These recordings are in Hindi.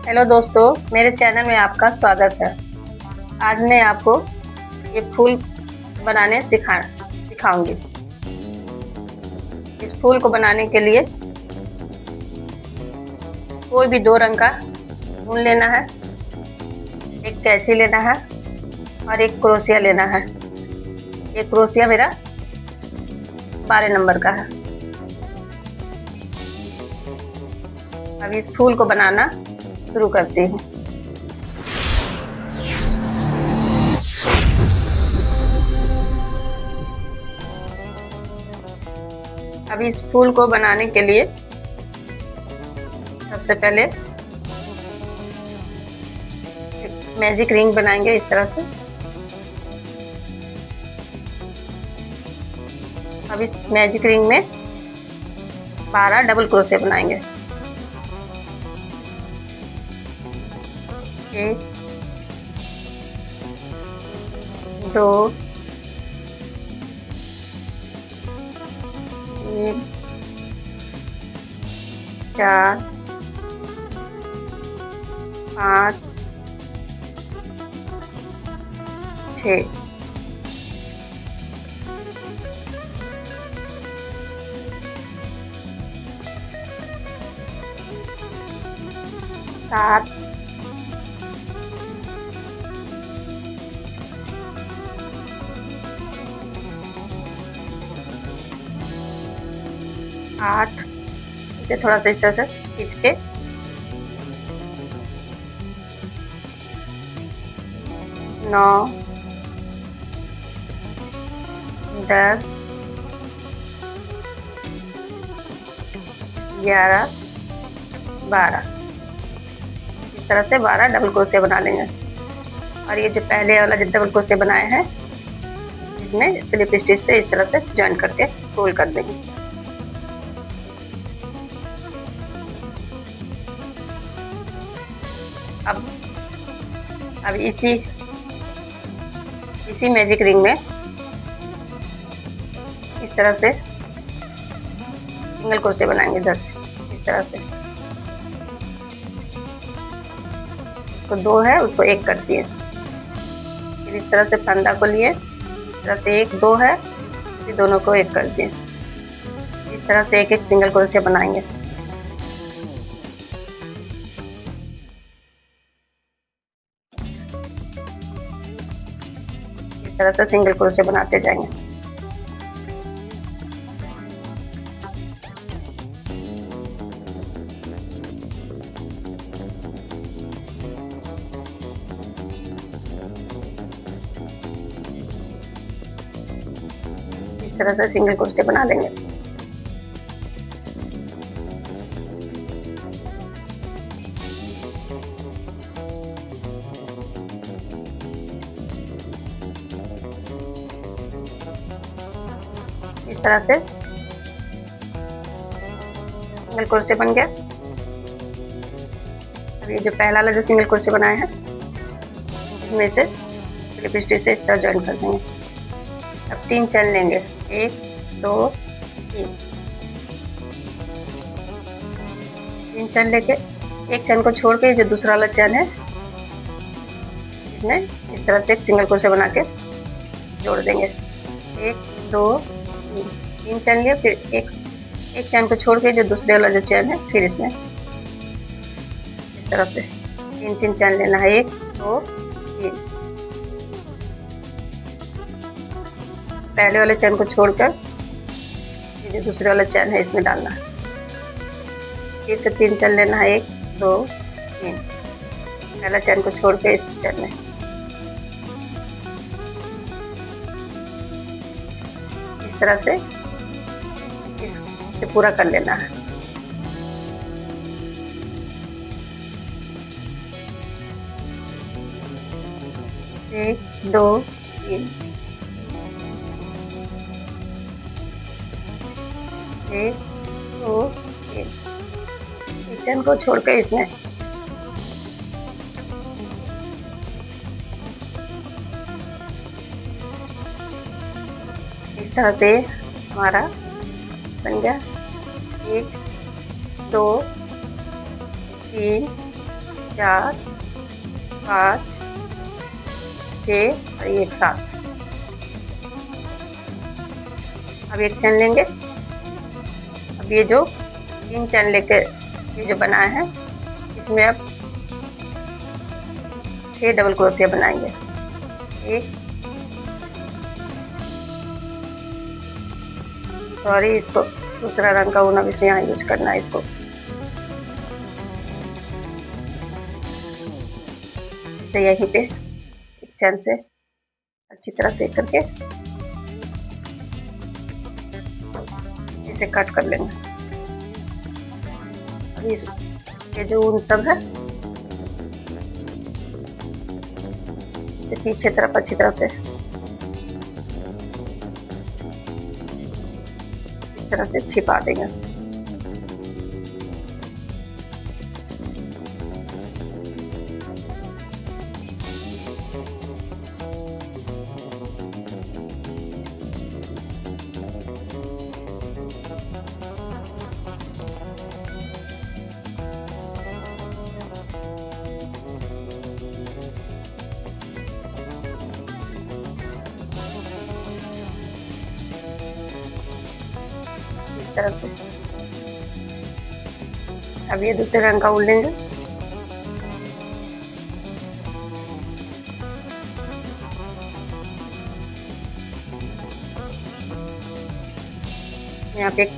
हेलो दोस्तों, मेरे चैनल में आपका स्वागत है। आज मैं आपको ये फूल बनाने सिखाऊंगी। इस फूल को बनाने के लिए कोई भी दो रंग का ऊन लेना है, एक कैंची लेना है और एक क्रोशिया लेना है। ये क्रोशिया मेरा 12 नंबर का है। अब इस फूल को बनाना शुरू करती हूँ। अब इस फूल को बनाने के लिए सबसे पहले एक मैजिक रिंग बनाएंगे इस तरह से। अब इस मैजिक रिंग में 12 डबल क्रोशे बनाएंगे। 1 2 3 4 5 6 7 8 इसे थोड़ा सा इस तरह से खींच के 9 10 11 12 इस तरह से 12 डबल क्रोशे बना लेंगे। और ये जो पहले वाला जो डबल क्रोशे बनाए हैं इसमें स्लिप स्टिच से इस तरह से ज्वाइन करके फोल्ड कर देंगे। अब इसी मैजिक रिंग में इस तरह से सिंगल क्रोशे बनाएंगे 10 इस तरह से। तो 2 है उसको 1 कर दिए। फिर इस तरह से फंदा को लिए, इस तरह से 1 2 है, फिर दोनों को 1 कर दिए। इस तरह से एक सिंगल क्रोशे बनाएंगे। इस तरह से सिंगल क्रोशे बनाते जाएंगे। इस तरह से सिंगल क्रोशे बना लेंगे। इस तरह से सिंगल क्रोशे बन गया। अब ये जो पहला वाला जो सिंगल क्रोशे बनाए हैं इसमें से स्लिप स्टिच से इस तरह ज्वाइन कर देंगे। अब 3 चैन लेंगे, 1 2 3 3 चैन लेके एक चैन को छोड़ के जो दूसरा वाला चैन है इसमें इस तरह से एक सिंगल क्रोशे बना के जोड़ देंगे। 1 2 3 चैन लिए, फिर एक चैन को छोड़ के जो दूसरे वाला जो चैन है फिर इसमें इस तरह से 3 चैन लेना है। 1 2 3 पहले वाले चैन को छोड़कर ये जो दूसरे वाला चैन है इसमें डालना है। फिर से 3 चैन लेना है। 1 2 3 पहला चैन को छोड़ के इस चैन में इस तरह से इसे पूरा कर लेना है। एक 2 3 1 2 3 एक चैन को छोड़ के इसमें इस तरह से हमारा बन गया। 1 2 3 4 5 6 और ये 7। अब एक चैन लेंगे। अब ये जो 3 चैन लेके ये जो बनाया है इसमें अब 6 डबल क्रोशिया बनाएंगे। इसको दूसरा रंग का ऊन अब इसमें यहाँ यूज करना है। इसको इसे यहीं पे एक चैन से अच्छी तरह से करके इसे कट कर लेंगे। अभी ये जो ऊन सब है इसे पीछे तरफ अच्छी तरह से इस तरह से छिपा देंगे। इस तरह से अब ये दूसरे रंग का ऊन लेंगे। यहाँ पे एक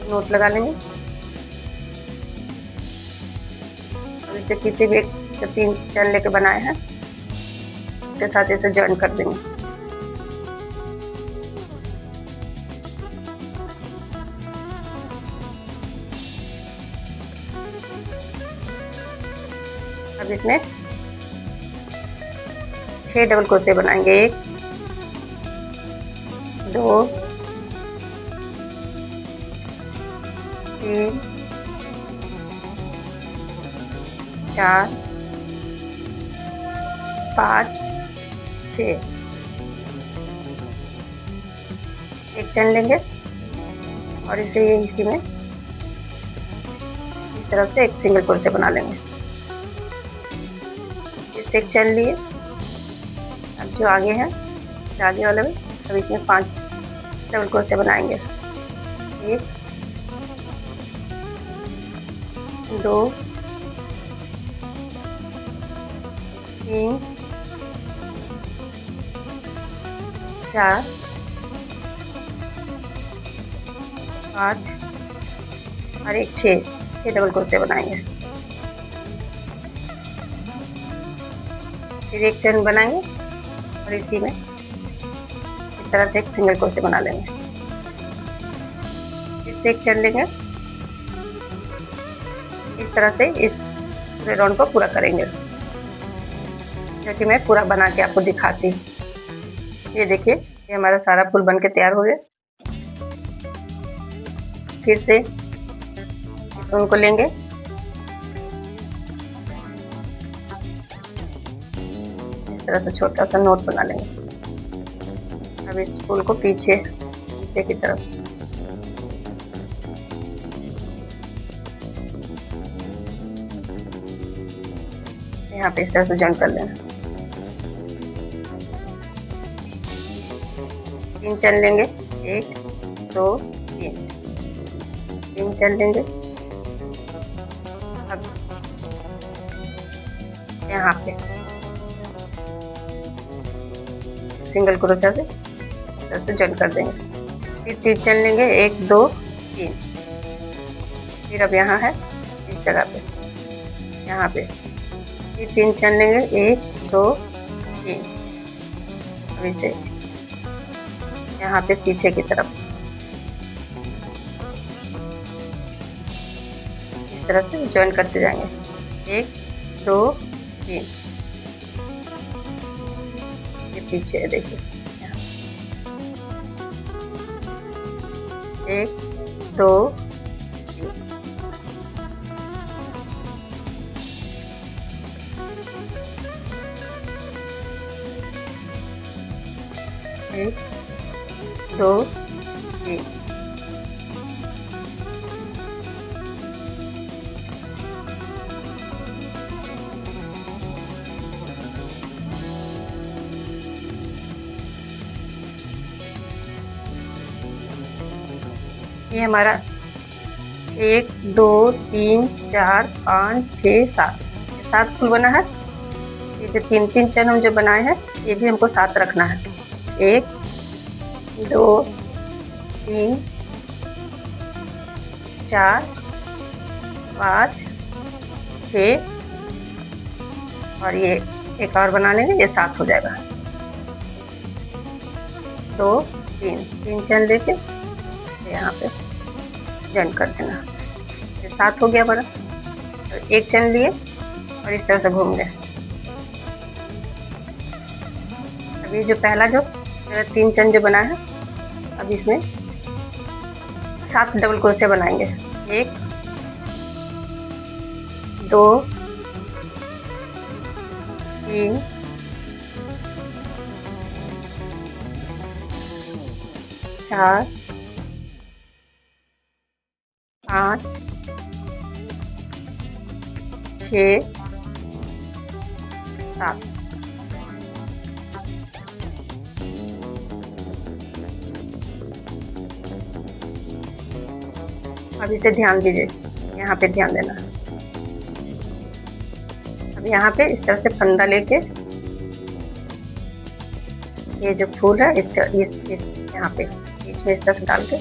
नोट लगा लेंगे। अब इसे किसी भी एक जो 3 चैन लेके बनाए हैं उसके साथ इसे जॉइन कर देंगे। अब इसमें 6 डबल क्रोशिया बनाएंगे। 1 2 3 4 5 6। एक चैन लेंगे और इसे इसी में इस तरह से एक सिंगल क्रोशिया बना लेंगे। इससे एक चैन लिए। अब जो आगे है आगे वाले में अब इसमें 5 डबल क्रोशिया बनाएंगे। 1 2 3 4 5 और एक 6 डबल क्रोशिया बनाएंगे। फिर एक चैन बनाएंगे और इसी में इस तरह से एक सिंगल क्रोशिया बना लेंगे। इससे एक चैन लेंगे। इस तरह से इस पूरे राउंड को पूरा करेंगे, जो कि मैं पूरा बना के आपको दिखाती हूँ। ये देखिए, ये हमारा सारा फूल बन के तैयार हो गया। फिर से इस ऊन को लेंगे, इस तरह से छोटा सा नोट बना लेंगे। अब इस फूल को पीछे की तरफ यहाँ पे इस तरह से जॉइन कर लेना। 3 चैन लेंगे। 1 2 3 चैन लेंगे। अब यहाँ पे सिंगल क्रोशिया से इस तरह से जॉइन कर देंगे। फिर 3 चैन लेंगे। 1 2 3। फिर अब यहाँ है इस जगह पे, यहाँ पे फिर 3 चैन लेंगे। 1 2 3। अब इसे यहाँ पे पीछे की तरफ इस तरह से जॉइन करते जाएंगे। 1 2 3। ये पीछे है, देखिए 1 2 3। एक 2 3। ये हमारा 1 2 3 4 5 6 7 7 फूल बना है। ये जो 3-3 चैन हम जो बनाए हैं ये भी हमको 7 रखना है। 1 2 3 4 5 6 और ये एक और बना लेंगे, ये 7 हो जाएगा। 2 3 चैन लेके यहाँ पे जॉइन कर देना, ये 7 हो गया हमारा। तो एक चैन लिए और इस तरह से घूम गए। अभी जो पहला जो 3 चैन जो बना है, अब इसमें 7 डबल क्रोशिया बनाएंगे। 1 2 3 4 5 6 7। अब इसे ध्यान दीजिए, यहाँ पे ध्यान देना। अब यहाँ पे इस तरह से फंदा लेके ये जो फूल है इसका यहाँ पे बीच में इस तरह से डाल के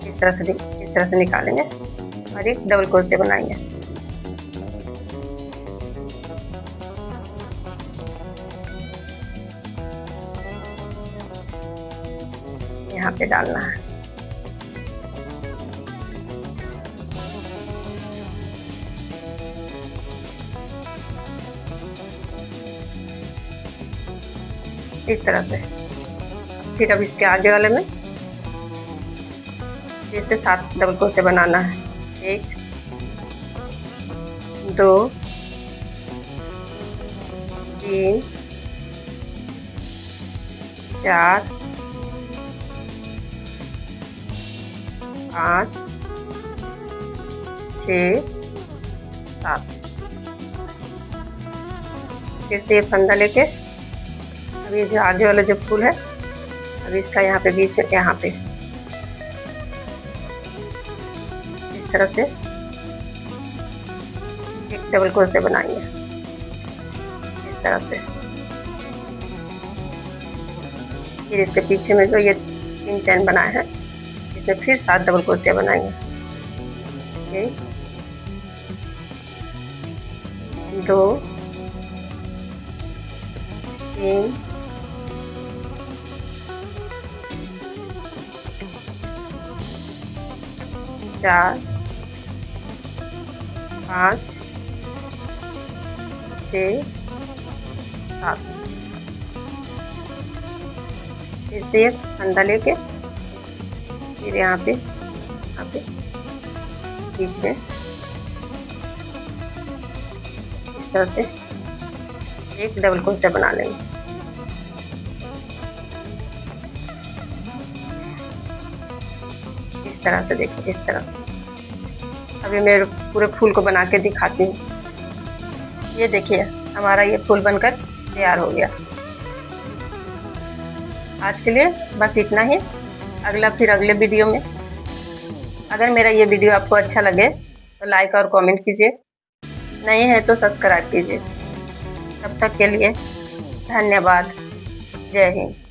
इस तरह से निकालेंगे और एक डबल क्रोशिया बनाएंगे। यहाँ पे डालना है। इस तरह से। फिर अब इसके आगे वाले में जैसे 7 डबल क्रोशिया बनाना है। 1 2 3 4 5 6 7। फिर से ये फंदा लेके अब ये जो आगे वाला जो फूल है, अब इसका यहाँ पे बीच में यहाँ पे इस तरह से एक डबल क्रोशिया बनाएंगे इस तरह से। फिर इसके पीछे में जो ये 3 चैन बनाए हैं इसमें फिर 7 डबल क्रोशिया बनाएंगे। 1 2 3 4 5 6 7। इसे फंदा लेके फिर यहाँ पे बीच में इस तरह से एक डबल क्रोशिया बना लेंगे। इस तरह से देखिए, इस तरह। अभी मैं पूरे फूल को बना के दिखाती हूँ। ये देखिए हमारा ये फूल बनकर तैयार हो गया। आज के लिए बस इतना ही। फिर अगले वीडियो में अगर मेरा ये वीडियो आपको अच्छा लगे तो लाइक और कमेंट कीजिए, नए हैं तो सब्सक्राइब कीजिए। तब तक के लिए धन्यवाद। जय हिंद।